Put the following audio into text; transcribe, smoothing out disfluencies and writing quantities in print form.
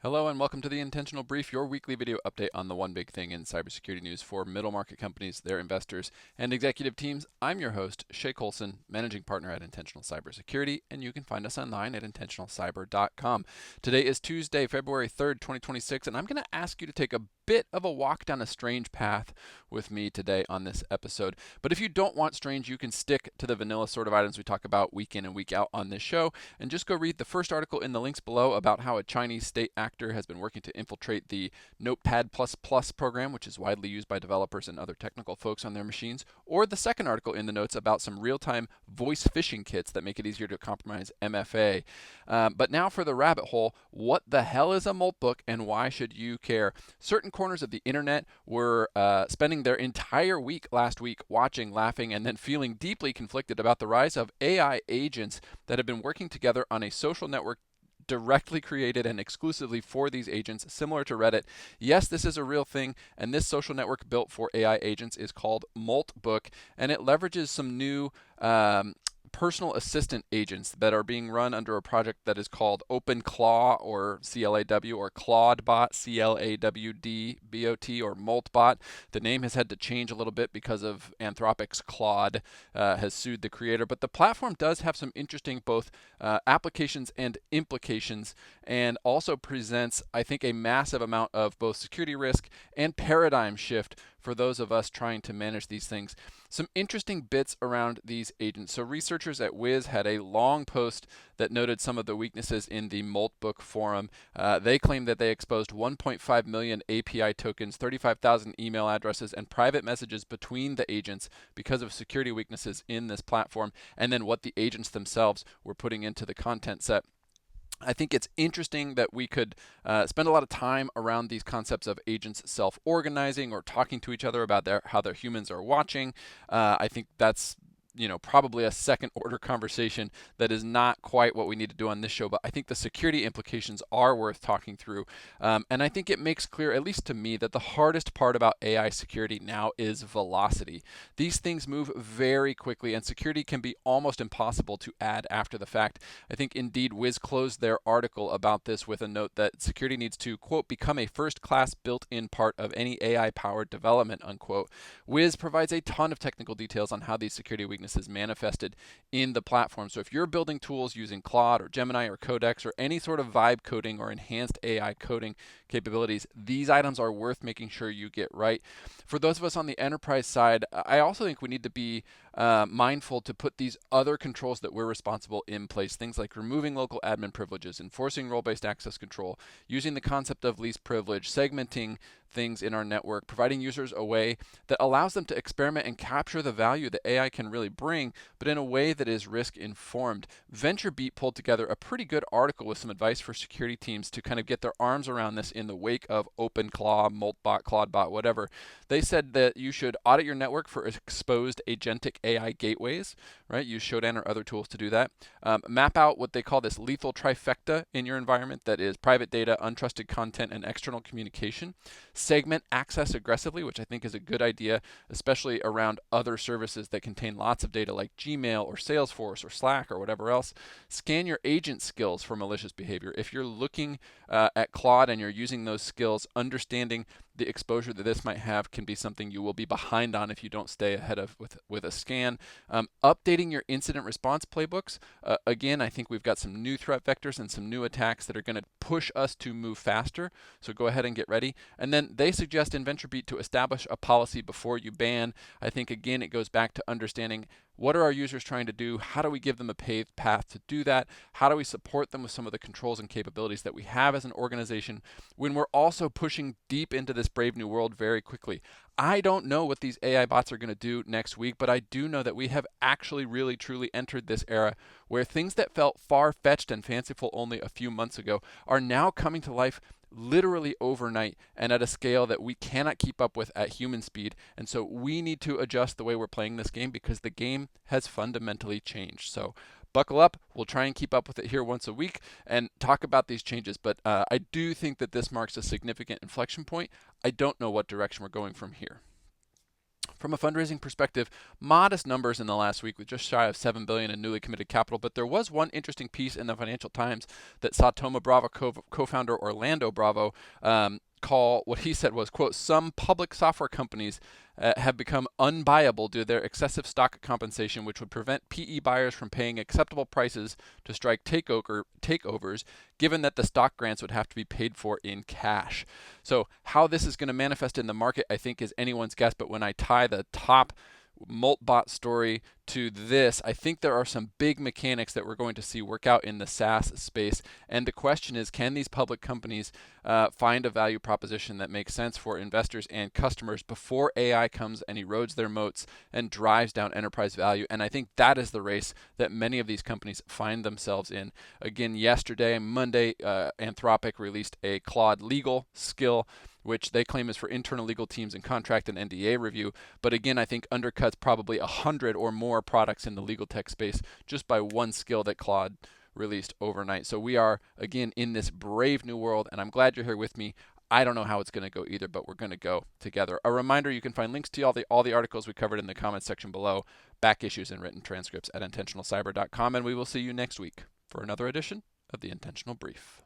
Hello and welcome to the Intentional Brief, your weekly video update on the one big thing in cybersecurity news for middle market companies, their investors, and executive teams. I'm your host, Shay Colson, managing partner at Intentional Cybersecurity, and you can find us online at intentionalcyber.com. Today is Tuesday, February 3rd, 2026, and I'm going to ask you to take a bit of a walk down a strange path with me today on this episode. But if you don't want strange, you can stick to the vanilla sort of items we talk about week in and week out on this show, and just go read the first article in the links below about how a Chinese state actor has been working to infiltrate the Notepad++ program, which is widely used by developers and other technical folks on their machines, or the second article in the notes about some real-time voice phishing kits that make it easier to compromise MFA. But now for the rabbit hole, what the hell is a Moltbot and why should you care? Certain corners of the internet were spending their entire week last week watching, laughing, and then feeling deeply conflicted about the rise of AI agents that have been working together on a social network directly created and exclusively for these agents, similar to Reddit. Yes, this is a real thing, and this social network built for AI agents is called Moltbot, and it leverages some new personal assistant agents that are being run under a project that is called OpenClaw or CLAW or Claudebot, CLAWDBOT or Moltbot. The name has had to change a little bit because of Anthropic's Claude has sued the creator, but the platform does have some interesting both applications and implications, and also presents, I think, a massive amount of both security risk and paradigm shift for those of us trying to manage these things. Some interesting bits around these agents. So researchers at Wiz had a long post that noted some of the weaknesses in the Moltbot forum. They claimed that they exposed 1.5 million API tokens, 35,000 email addresses, and private messages between the agents because of security weaknesses in this platform, and then what the agents themselves were putting into the content set. I think it's interesting that we could spend a lot of time around these concepts of agents self-organizing or talking to each other about how their humans are watching. I think that's probably a second order conversation that is not quite what we need to do on this show, but I think the security implications are worth talking through. And I think it makes clear, at least to me, that the hardest part about AI security now is velocity. These things move very quickly, and security can be almost impossible to add after the fact. I think Indeed Wiz closed their article about this with a note that security needs to, quote, become a first-class built-in part of any AI-powered development, unquote. Wiz provides a ton of technical details on how these security weaknesses is manifested in the platform. So if you're building tools using Claude or Gemini or Codex or any sort of vibe coding or enhanced AI coding capabilities, these items are worth making sure you get right. For those of us on the enterprise side, I also think we need to be mindful to put these other controls that we're responsible in place. Things like removing local admin privileges, enforcing role-based access control, using the concept of least privilege, segmenting things in our network, providing users a way that allows them to experiment and capture the value that AI can really bring, but in a way that is risk informed. VentureBeat pulled together a pretty good article with some advice for security teams to kind of get their arms around this in the wake of OpenClaw, Moltbot, Claudebot, whatever. They said that you should audit your network for exposed agentic AI gateways, right? Use Shodan or other tools to do that. Map out what they call this lethal trifecta in your environment, that is private data, untrusted content, and external communication. Segment access aggressively, which I think is a good idea, especially around other services that contain lots of data like Gmail or Salesforce or Slack or whatever else. Scan your agent skills for malicious behavior. If you're looking at Claude and you're using those skills, understanding the exposure that this might have can be something you will be behind on if you don't stay ahead of with a scan. Updating your incident response playbooks. Again, I think we've got some new threat vectors and some new attacks that are going to push us to move faster. So go ahead and get ready. And then they suggest in VentureBeat to establish a policy before you ban. I think, again, it goes back to understanding what are our users trying to do? How do we give them a paved path to do that? How do we support them with some of the controls and capabilities that we have as an organization when we're also pushing deep into this brave new world very quickly? I don't know what these AI bots are going to do next week, but I do know that we have actually really truly entered this era where things that felt far-fetched and fanciful only a few months ago are now coming to life literally overnight and at a scale that we cannot keep up with at human speed. And so we need to adjust the way we're playing this game because the game has fundamentally changed. So buckle up. We'll try and keep up with it here once a week and talk about these changes. But I do think that this marks a significant inflection point. I don't know what direction we're going from here. From a fundraising perspective, modest numbers in the last week with just shy of $7 billion in newly committed capital. But there was one interesting piece in the Financial Times that saw Thoma Bravo co-founder Orlando Bravo call what he said was, quote, some public software companies have become unbuyable due to their excessive stock compensation, which would prevent PE buyers from paying acceptable prices to strike takeovers, given that the stock grants would have to be paid for in cash. So how this is going to manifest in the market, I think, is anyone's guess. But when I tie the top Moltbot story to this, I think there are some big mechanics that we're going to see work out in the SaaS space. And the question is, can these public companies find a value proposition that makes sense for investors and customers before AI comes and erodes their moats and drives down enterprise value? And I think that is the race that many of these companies find themselves in. Again, yesterday, Monday, Anthropic released a Claude legal skill, which they claim is for internal legal teams and contract and NDA review. But again, I think undercuts probably 100 or more products in the legal tech space just by one skill that Claude released overnight. So we are, again, in this brave new world, and I'm glad you're here with me. I don't know how it's going to go either, but we're going to go together. A reminder, you can find links to all the articles we covered in the comments section below, back issues and written transcripts at intentionalcyber.com, and we will see you next week for another edition of the Intentional Brief.